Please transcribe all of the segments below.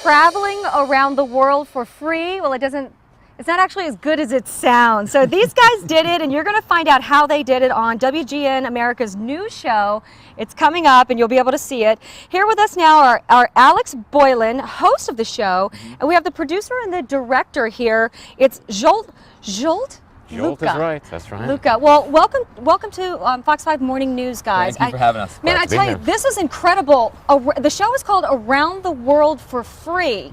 traveling around the world for free. Well, it's not actually as good as it sounds. So these guys did it, and you're going to find out how they did it on WGN America's new show. It's coming up, and you'll be able to see it. Here with us now are Alex Boylan, host of the show, and we have the producer and the director here. It's Zsolt. Zsolt Luka. is right. That's right. Luka. Well, welcome to Fox 5 Morning News, guys. Thank you for having us. Man, I tell you, this is incredible. The show is called Around the World for Free.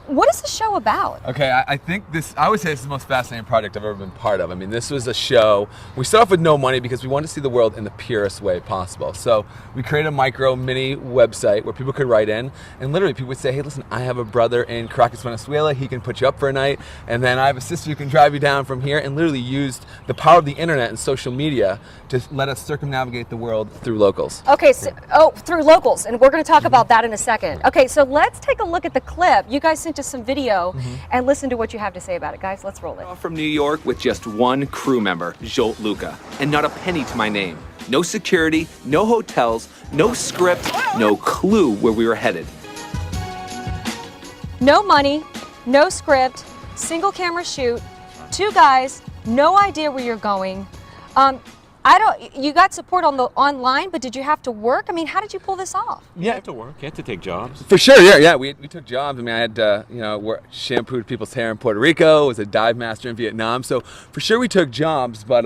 What is the show about? Okay, I think I would say this is the most fascinating project I've ever been part of. I mean, this was a show, we started off with no money because we wanted to see the world in the purest way possible. So we created a mini website where people could write in, and literally people would say, hey, listen, I have a brother in Caracas, Venezuela, he can put you up for a night, and then I have a sister who can drive you down from here, and literally used the power of the internet and social media to let us circumnavigate the world through locals. Okay, so, through locals, and we're going to talk about that in a second. Okay, so let's take a look at the clip. You guys sent us some video and listen to what you have to say about it. Guys, let's roll it. From New York with just one crew member, Zsolt Luka, and not a penny to my name. No security, no hotels, no script, no clue where we were headed. No money, no script, single camera shoot, two guys, no idea where you're going. You got support on the online, but did you have to work? I mean, how did you pull this off? You had to work. You had to take jobs. For sure, yeah. We took jobs. I mean, I had shampooed people's hair in Puerto Rico, was a dive master in Vietnam. So for sure we took jobs, but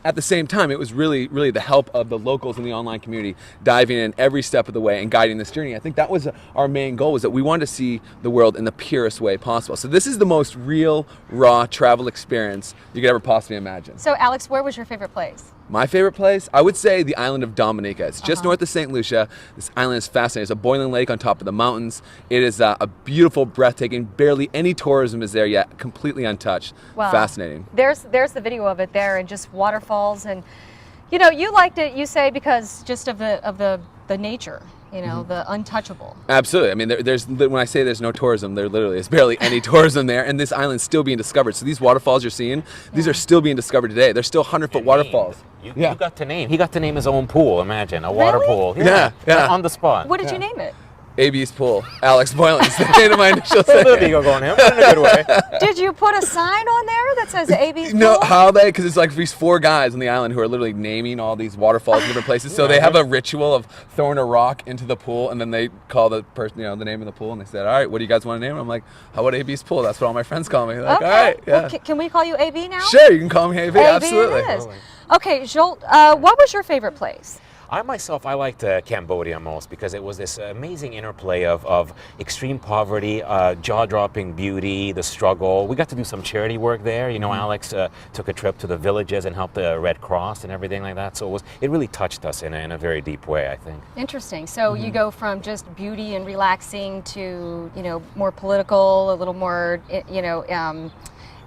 at the same time, it was really the help of the locals in the online community diving in every step of the way and guiding this journey. I think that was our main goal, was that we wanted to see the world in the purest way possible. So this is the most real, raw travel experience you could ever possibly imagine. So Alex, where was your favorite place? My favorite place? I would say the island of Dominica. It's just north of St. Lucia. This island is fascinating. It's a boiling lake on top of the mountains. It is a beautiful, breathtaking, barely any tourism is there yet, completely untouched. Wow. Fascinating. There's the video of it there, and just waterfalls, and you liked it, you say, because just of the nature. The untouchable. Absolutely. I mean, when I say there's no tourism, there literally is barely any tourism there, and this island's still being discovered. So these waterfalls you're seeing, these are still being discovered today. They're still 100-foot waterfalls. You got to name. He got to name his own pool. Imagine a water pool. Yeah. On the spot. What did you name it? AB's pool. Alex Boylan's the name of my initials. There you go, going him in a good way. Did you put a sign on there that says AB's pool? No, because it's like these 4 guys on the island who are literally naming all these waterfalls in different places. So they have a ritual of throwing a rock into the pool, and then they call the person, the name of the pool, and they said, all right, what do you guys want to name it? I'm like, how about AB's pool? That's what all my friends call me. Like, okay. All right, yeah. Well, can we call you AB now? Sure, you can call me AB, absolutely. It is. Okay, Zsolt, what was your favorite place? I liked Cambodia most, because it was this amazing interplay of extreme poverty, jaw-dropping beauty, the struggle. We got to do some charity work there. Alex took a trip to the villages and helped the Red Cross and everything like that. So it really touched us in a very deep way, I think. Interesting. So you go from just beauty and relaxing to, more political, a little more,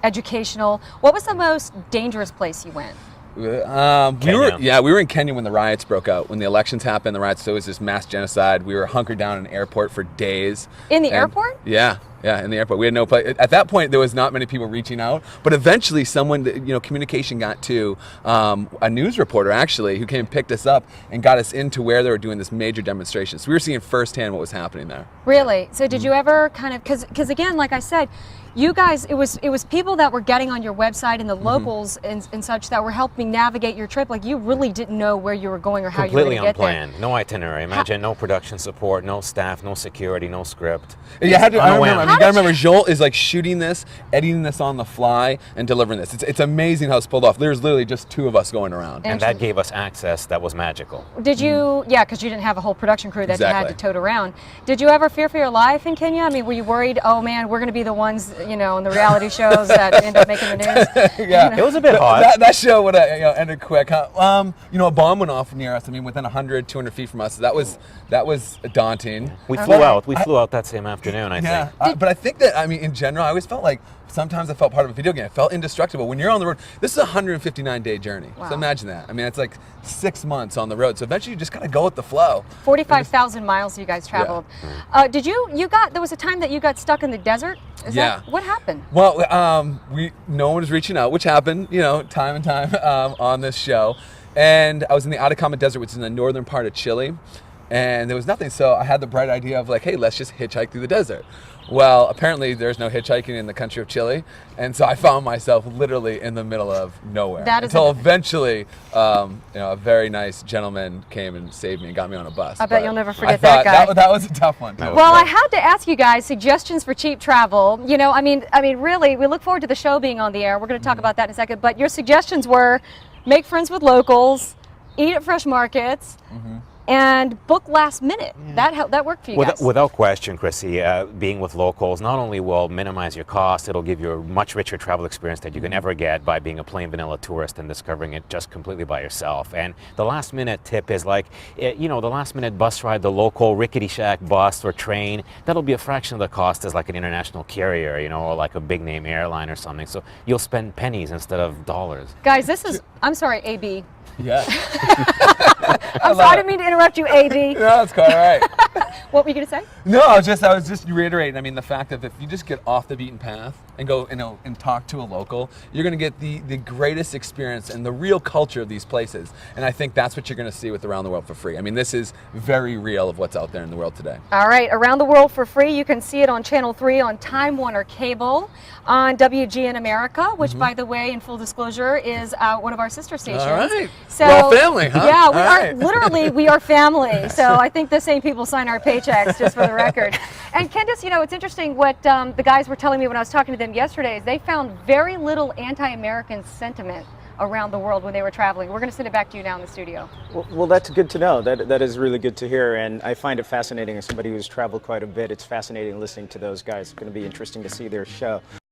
educational. What was the most dangerous place you went? We were in Kenya when the riots broke out. When the elections happened, the riots, so it was this mass genocide. We were hunkered down in an airport for days. In the airport? Yeah, in the airport. We had no place. At that point, there was not many people reaching out, but eventually someone, communication got to a news reporter, actually, who came and picked us up and got us into where they were doing this major demonstration. So we were seeing firsthand what was happening there. Really? So did you ever kind of, because again, like I said, you guys, it was people that were getting on your website and the locals and such that were helping navigate your trip. Like, you really didn't know where you were going or how you were going to get there. Completely unplanned. No itinerary. Imagine no production support, no staff, no security, no script. Yeah, I gotta remember, Zsolt is like shooting this, editing this on the fly, and delivering this. It's amazing how it's pulled off. There's literally just 2 of us going around. And that gave us access that was magical. Did you, because you didn't have a whole production crew that you had to tote around. Did you ever fear for your life in Kenya? I mean, were you worried, oh man, we're going to be the ones, in the reality shows that end up making the news? Yeah, it was a bit hot. That show would have ended quick. A bomb went off near us. I mean, within 100, 200 feet from us. That was daunting. We flew out. We flew out that same afternoon, I think. But I think that, in general, I always felt like sometimes I felt part of a video game. I felt indestructible. When you're on the road, this is a 159-day journey. Wow. So imagine that. I mean, it's like 6 months on the road. So eventually you just kind of go with the flow. 45,000 miles you guys traveled. Yeah. There was a time that you got stuck in the desert? What happened? Well, no one was reaching out, which happened, time and time on this show. And I was in the Atacama Desert, which is in the northern part of Chile. and there was nothing. So I had the bright idea of like, hey, let's just hitchhike through the desert. Well, apparently there's no hitchhiking in the country of Chile, and so I found myself literally in the middle of nowhere. Until eventually, a very nice gentleman came and saved me and got me on a bus. I bet you'll never forget that guy. That was a tough one. Well, I had to ask you guys suggestions for cheap travel. You know, I mean, really, we look forward to the show being on the air. We're going to talk about that in a second. But your suggestions were make friends with locals, eat at fresh markets, and book last minute. That worked for you guys. Without question, Chrissy, being with locals not only will minimize your cost, it'll give you a much richer travel experience that you can never get by being a plain vanilla tourist and discovering it just completely by yourself. And the last minute tip is like, the last minute bus ride, the local rickety shack bus or train, that'll be a fraction of the cost as like an international carrier, or like a big name airline or something. So you'll spend pennies instead of dollars. Guys, I'm sorry, AB. Yeah. I'm sorry, I didn't mean to interrupt you, AD. No, that's quite all right. What were you going to say? No, I was just reiterating. I mean, the fact that if you just get off the beaten path and go, and talk to a local, you're going to get the greatest experience and the real culture of these places. And I think that's what you're going to see with Around the World for Free. I mean, this is very real of what's out there in the world today. All right, Around the World for Free. You can see it on Channel 3 on Time Warner Cable, on WGN America, which, by the way, in full disclosure, is one of our sister stations. All right. So, we're all family, huh? Yeah, we are. Literally, we are family. So I think the same people sign our paychecks, just for the record. And Candace, it's interesting what the guys were telling me when I was talking to them yesterday is they found very little anti-American sentiment around the world when they were traveling. We're going to send it back to you now in the studio. Well, that's good to know. That is really good to hear, and I find it fascinating as somebody who's traveled quite a bit. It's fascinating listening to those guys. It's going to be interesting to see their show.